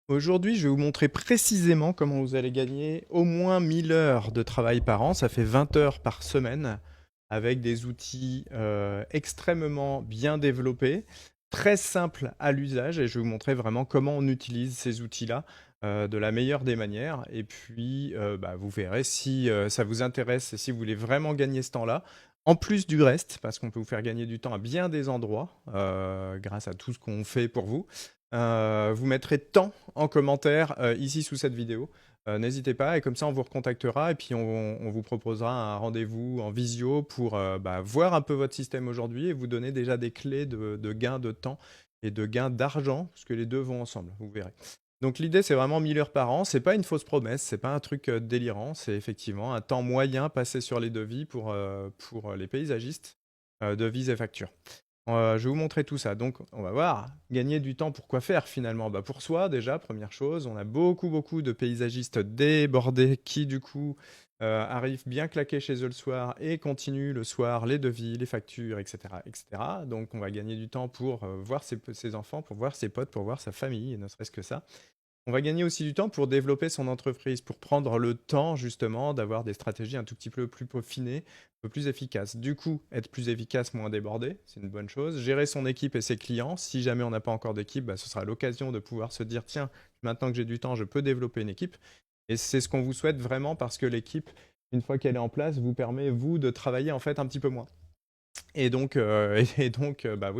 Aujourd'hui, je vais vous montrer précisément comment vous allez gagner au moins 1000 heures de travail par an. Ça fait 20 heures par semaine avec des outils extrêmement bien développés, très simples à l'usage. Et je vais vous montrer vraiment comment on utilise ces outils-là de la meilleure des manières. Et puis, vous verrez si ça vous intéresse et si vous voulez vraiment gagner ce temps-là. En plus du reste, parce qu'on peut vous faire gagner du temps à bien des endroits grâce à tout ce qu'on fait pour vous. Vous mettrez temps en commentaire ici sous cette vidéo. N'hésitez pas et comme ça on vous recontactera et puis on vous proposera un rendez-vous en visio pour voir un peu votre système aujourd'hui et vous donner déjà des clés de gain de temps et de gain d'argent parce que les deux vont ensemble, vous verrez. Donc l'idée c'est vraiment 1000 heures par an, c'est pas une fausse promesse, c'est pas un truc délirant, c'est effectivement un temps moyen passé sur les devis pour les paysagistes, devis et factures. Je vais vous montrer tout ça. Donc, on va voir, gagner du temps pour quoi faire finalement? Pour soi, déjà, première chose, on a beaucoup de paysagistes débordés qui, du coup, arrivent bien claqués chez eux le soir et continuent le soir les devis, les factures, etc. etc. Donc, on va gagner du temps pour voir ses enfants, pour voir ses potes, pour voir sa famille, et ne serait-ce que ça. On va gagner aussi du temps pour développer son entreprise, pour prendre le temps justement d'avoir des stratégies un tout petit peu plus peaufinées, un peu plus efficaces. Du coup, être plus efficace, moins débordé, c'est une bonne chose. Gérer son équipe et ses clients. Si jamais on n'a pas encore d'équipe, ce sera l'occasion de pouvoir se dire, tiens, maintenant que j'ai du temps, je peux développer une équipe. Et c'est ce qu'on vous souhaite vraiment parce que l'équipe, une fois qu'elle est en place, vous permet, vous, de travailler en fait un petit peu moins. Oui,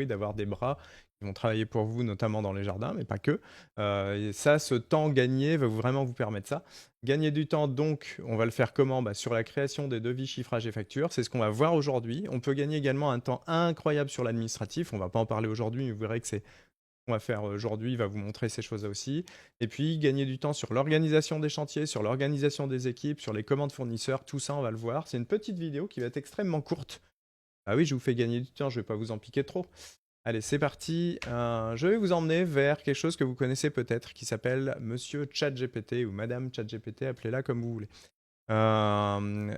d'avoir des bras qui vont travailler pour vous, notamment dans les jardins, mais pas que. Et ça, ce temps gagné va vraiment vous permettre ça. Gagner du temps, donc, on va le faire comment? Sur la création des devis, chiffrage et factures. C'est ce qu'on va voir aujourd'hui. On peut gagner également un temps incroyable sur l'administratif. On va pas en parler aujourd'hui, mais vous verrez que c'est ce qu'on va faire aujourd'hui. Il va vous montrer ces choses-là aussi. Et puis, gagner du temps sur l'organisation des chantiers, sur l'organisation des équipes, sur les commandes fournisseurs. Tout ça, on va le voir. C'est une petite vidéo qui va être extrêmement courte. Ah oui, je vous fais gagner du temps, je vais pas vous en piquer trop. Allez, c'est parti. Je vais vous emmener vers quelque chose que vous connaissez peut-être, qui s'appelle Monsieur ChatGPT ou Madame ChatGPT, appelez-la comme vous voulez.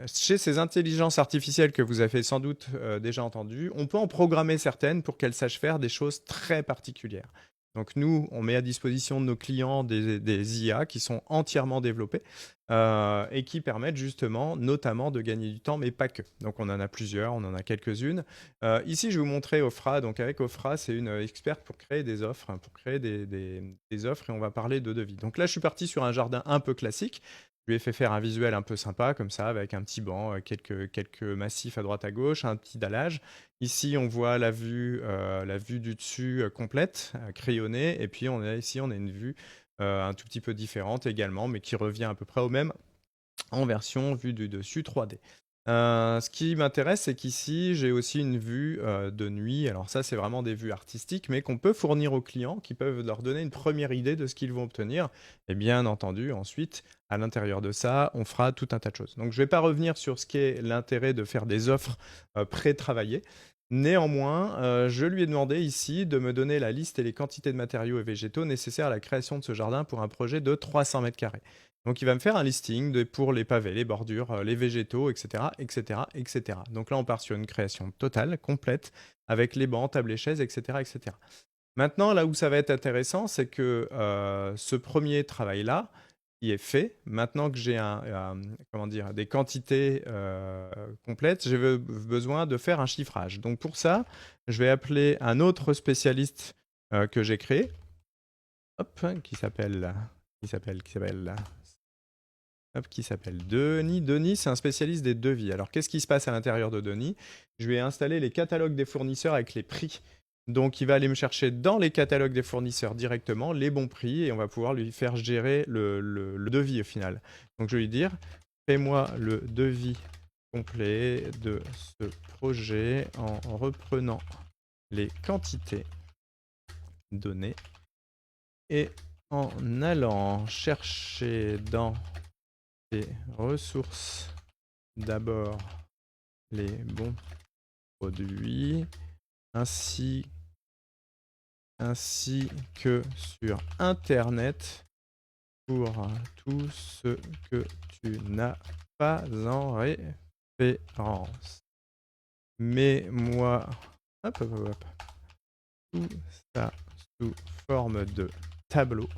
Chez ces intelligences artificielles que vous avez sans doute déjà entendues, on peut en programmer certaines pour qu'elles sachent faire des choses très particulières. Donc nous, on met à disposition de nos clients des IA qui sont entièrement développés et qui permettent justement, notamment, de gagner du temps, mais pas que. Donc on en a plusieurs, on en a quelques-unes. Ici, je vais vous montrer Ofra. Donc avec Ofra, c'est une experte pour créer des offres, pour créer des offres et on va parler de devis. Donc là, je suis parti sur un jardin un peu classique. Je lui ai fait faire un visuel un peu sympa, comme ça, avec un petit banc, quelques massifs à droite à gauche, un petit dallage. Ici, on voit la vue du dessus complète, crayonnée, et puis ici, on a une vue un tout petit peu différente également, mais qui revient à peu près au même en version vue du dessus 3D. Ce qui m'intéresse, c'est qu'ici, j'ai aussi une vue de nuit. Alors ça, c'est vraiment des vues artistiques, mais qu'on peut fournir aux clients, qui peuvent leur donner une première idée de ce qu'ils vont obtenir. Et bien entendu, ensuite, à l'intérieur de ça, on fera tout un tas de choses. Donc je ne vais pas revenir sur ce qu'est l'intérêt de faire des offres pré-travaillées. Néanmoins, je lui ai demandé ici de me donner la liste et les quantités de matériaux et végétaux nécessaires à la création de ce jardin pour un projet de 300 mètres carrés. Donc il va me faire un listing pour les pavés, les bordures, les végétaux, etc., etc., etc. Donc là, on part sur une création totale, complète, avec les bancs, tables et chaises, etc., etc. Maintenant, là où ça va être intéressant, c'est que ce premier travail-là, qui est fait, maintenant que j'ai comment dire, des quantités complètes, j'ai besoin de faire un chiffrage. Donc pour ça, je vais appeler un autre spécialiste que j'ai créé, hop, qui s'appelle Denis. Denis, c'est un spécialiste des devis. Alors, qu'est-ce qui se passe à l'intérieur de Denis? Je vais installer les catalogues des fournisseurs avec les prix. Donc, il va aller me chercher dans les catalogues des fournisseurs directement les bons prix et on va pouvoir lui faire gérer le devis au final. Donc, je vais lui dire, fais-moi le devis complet de ce projet en reprenant les quantités données et en allant chercher dans les ressources d'abord les bons produits ainsi, ainsi que sur internet pour tout ce que tu n'as pas en référence. Mets-moi tout ça sous forme de tableau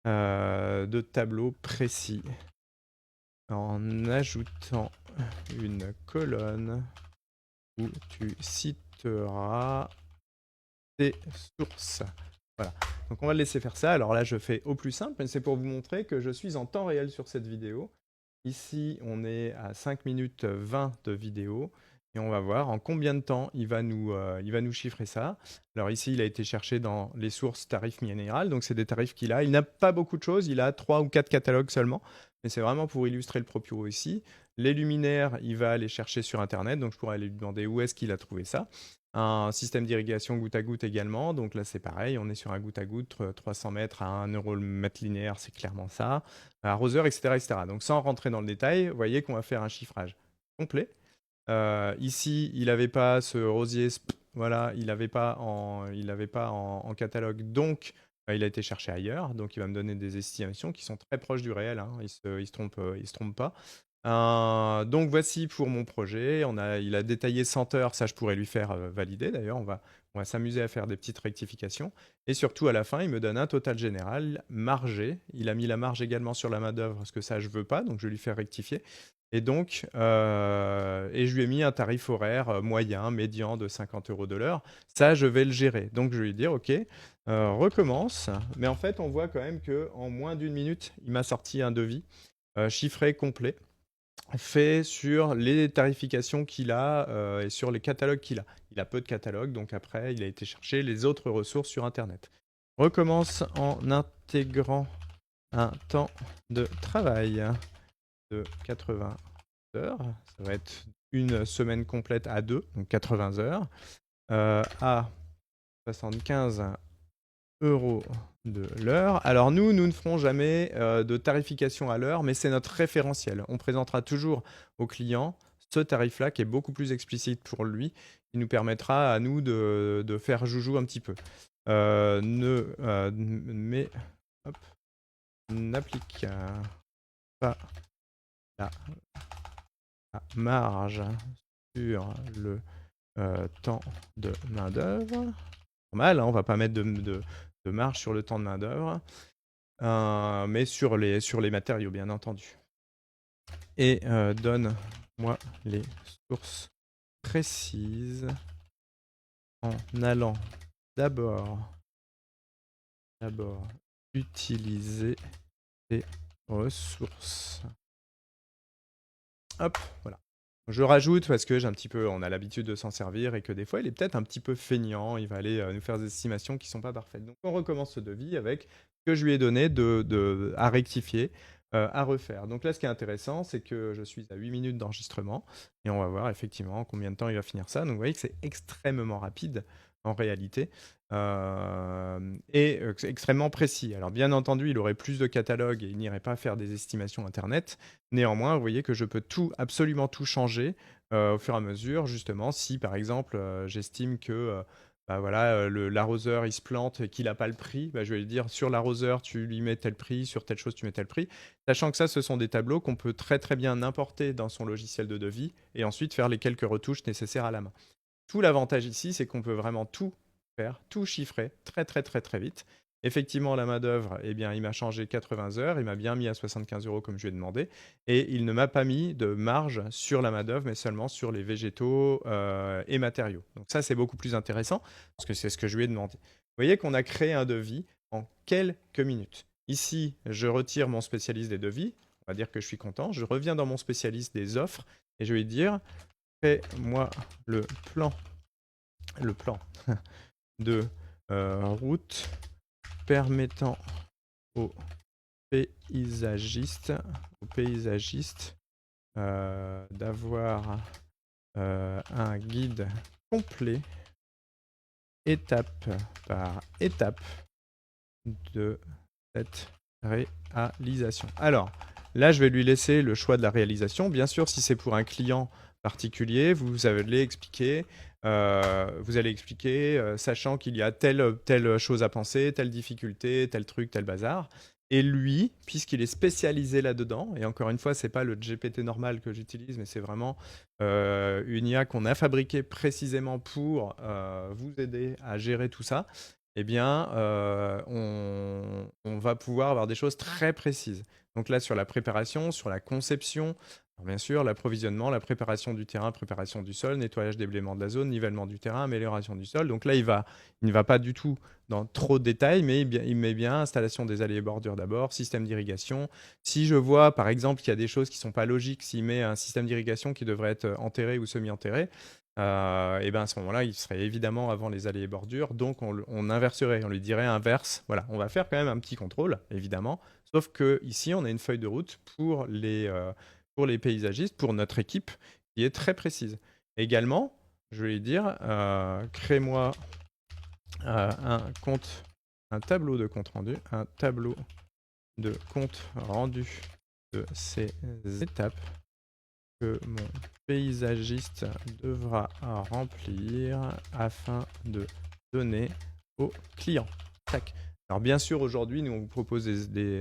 de tableaux précis en ajoutant une colonne où tu citeras tes sources. Voilà. Donc on va le laisser faire ça. Alors là, je fais au plus simple, mais c'est pour vous montrer que je suis en temps réel sur cette vidéo. Ici, on est à 5 minutes 20 de vidéo. Et on va voir en combien de temps il va nous chiffrer ça. Alors ici, il a été cherché dans les sources tarifs minéral. Donc c'est des tarifs qu'il a. Il n'a pas beaucoup de choses. Il a 3 ou 4 catalogues seulement. Mais c'est vraiment pour illustrer le propos ici. Les luminaires, il va aller chercher sur Internet. Donc je pourrais aller lui demander où est-ce qu'il a trouvé ça. Un système d'irrigation goutte à goutte également. Donc là, c'est pareil. On est sur un goutte à goutte, 300 mètres à 1 euro le mètre linéaire. C'est clairement ça. Arroseur, etc., etc. Donc sans rentrer dans le détail, vous voyez qu'on va faire un chiffrage complet. Ici, il n'avait pas ce rosier, voilà, il n'avait pas en catalogue, donc il a été cherché ailleurs. Donc il va me donner des estimations qui sont très proches du réel, hein. Il se trompe pas. Donc voici pour mon projet. Il a détaillé 100 heures, ça je pourrais lui faire valider d'ailleurs. On va s'amuser à faire des petites rectifications. Et surtout à la fin, il me donne un total général margé. Il a mis la marge également sur la main-d'œuvre parce que ça je veux pas, donc je vais lui faire rectifier. Et donc, et je lui ai mis un tarif horaire moyen, médian de 50 euros de l'heure. Ça, je vais le gérer. Donc je vais lui dire, ok, recommence. Mais en fait, on voit quand même que en moins d'une minute, il m'a sorti un devis chiffré complet fait sur les tarifications qu'il a et sur les catalogues qu'il a. Il a peu de catalogues, donc après, il a été chercher les autres ressources sur Internet. Recommence en intégrant un temps de travail de 80 heures. Ça va être une semaine complète à 2, donc 80 heures, à 75 euros de l'heure. Alors nous ne ferons jamais de tarification à l'heure, mais c'est notre référentiel. On présentera toujours au client ce tarif-là qui est beaucoup plus explicite pour lui, qui nous permettra à nous de faire joujou un petit peu. N'applique pas la marge sur le temps de main-d'œuvre. Normal, hein, on va pas mettre de marge sur le temps de main-d'œuvre, mais sur les matériaux, bien entendu. Et donne-moi les sources précises en allant d'abord utiliser les ressources. Hop, voilà. Je rajoute parce que on a l'habitude de s'en servir et que des fois il est peut-être un petit peu feignant, il va aller nous faire des estimations qui sont pas parfaites. Donc on recommence ce devis avec ce que je lui ai donné à rectifier, à refaire. Donc là ce qui est intéressant c'est que je suis à 8 minutes d'enregistrement et on va voir effectivement combien de temps il va finir ça. Donc vous voyez que c'est extrêmement rapide en réalité. Et c'est extrêmement précis. Alors bien entendu, il aurait plus de catalogues et il n'irait pas faire des estimations Internet. Néanmoins, vous voyez que je peux absolument tout changer au fur et à mesure. Justement, si par exemple, j'estime que bah voilà, l'arroseur il se plante et qu'il n'a pas le prix, bah, je vais lui dire sur l'arroseur tu lui mets tel prix, sur telle chose tu mets tel prix. Sachant que ça, ce sont des tableaux qu'on peut très très bien importer dans son logiciel de devis et ensuite faire les quelques retouches nécessaires à la main. Tout l'avantage ici, c'est qu'on peut vraiment tout faire, tout chiffrer très très très très vite. Effectivement, la main-d'œuvre, eh bien, il m'a changé 80 heures, il m'a bien mis à 75 euros comme je lui ai demandé, et il ne m'a pas mis de marge sur la main-d'œuvre, mais seulement sur les végétaux et matériaux. Donc, ça, c'est beaucoup plus intéressant parce que c'est ce que je lui ai demandé. Vous voyez qu'on a créé un devis en quelques minutes. Ici, je retire mon spécialiste des devis, on va dire que je suis content, je reviens dans mon spécialiste des offres et je vais lui dire fais-moi le plan de route permettant aux paysagistes d'avoir un guide complet étape par étape de cette réalisation. Alors, là, je vais lui laisser le choix de la réalisation. Bien sûr, si c'est pour un client particulier, vous allez expliquer, sachant qu'il y a telle chose à penser, telle difficulté, tel truc, tel bazar. Et lui, puisqu'il est spécialisé là-dedans, et encore une fois, c'est pas le GPT normal que j'utilise, mais c'est vraiment une IA qu'on a fabriquée précisément pour vous aider à gérer tout ça. eh bien, on va pouvoir avoir des choses très précises. Donc là, sur la préparation, sur la conception, alors bien sûr, l'approvisionnement, la préparation du terrain, préparation du sol, nettoyage des blêments de la zone, nivellement du terrain, amélioration du sol. Donc là, il ne va pas du tout dans trop de détails, mais il met bien installation des allées et bordures d'abord, système d'irrigation. Si je vois, par exemple, qu'il y a des choses qui ne sont pas logiques, s'il met un système d'irrigation qui devrait être enterré ou semi-enterré, et ben à ce moment-là, il serait évidemment avant les allées et bordures, donc on inverserait, on lui dirait inverse. Voilà, on va faire quand même un petit contrôle, évidemment, sauf que ici, on a une feuille de route pour les paysagistes, pour notre équipe, qui est très précise. Également, je vais lui dire, crée-moi un tableau de compte rendu, un tableau de compte rendu de ces étapes que mon paysagiste devra remplir afin de donner au client. Tac. Alors bien sûr, aujourd'hui, nous, on vous propose des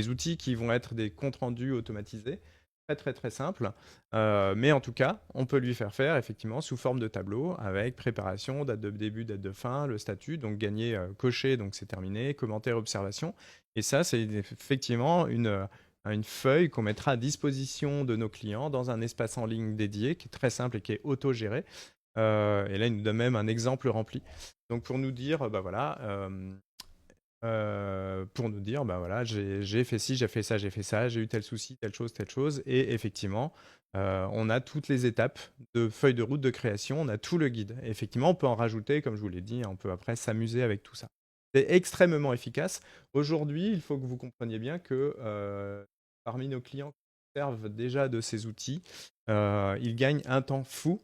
outils qui vont être des comptes rendus automatisés, très très très simples. Mais en tout cas, on peut lui faire faire effectivement sous forme de tableau avec préparation, date de début, date de fin, le statut, donc gagner, cocher, donc c'est terminé, commentaire, observation. Et ça, c'est effectivement une feuille qu'on mettra à disposition de nos clients dans un espace en ligne dédié qui est très simple et qui est autogéré. Et là, il nous donne même un exemple rempli. Donc pour nous dire, bah voilà, bah voilà, j'ai fait ci, j'ai fait ça, j'ai fait ça, j'ai eu tel souci, telle chose. Et effectivement, on a toutes les étapes de feuille de route de création, on a tout le guide. Et effectivement, on peut en rajouter, comme je vous l'ai dit, on peut après s'amuser avec tout ça. C'est extrêmement efficace. Aujourd'hui, il faut que vous compreniez bien que parmi nos clients qui servent déjà de ces outils, ils gagnent un temps fou.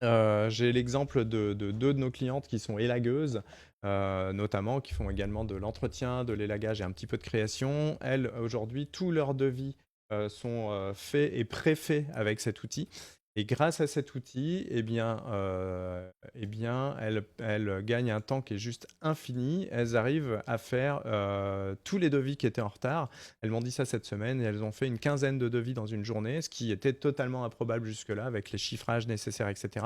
J'ai l'exemple de deux de nos clientes qui sont élagueuses, notamment, qui font également de l'entretien, de l'élagage et un petit peu de création. Elles, aujourd'hui, tous leurs devis sont faits et préfaits avec cet outil. Et grâce à cet outil, elles gagnent un temps qui est juste infini. Elles arrivent à faire tous les devis qui étaient en retard. Elles m'ont dit ça cette semaine et elles ont fait une quinzaine de devis dans une journée, ce qui était totalement improbable jusque-là avec les chiffrages nécessaires, etc.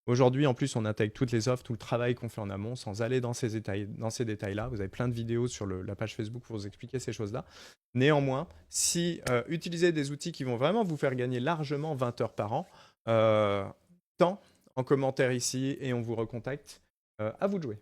Aujourd'hui, en plus, on intègre toutes les offres, tout le travail qu'on fait en amont sans aller dans ces détails-là. Vous avez plein de vidéos sur la page Facebook pour vous expliquer ces choses-là. Néanmoins, si utilisez des outils qui vont vraiment vous faire gagner largement 20 heures par an, temps en commentaire ici et on vous recontacte. À vous de jouer.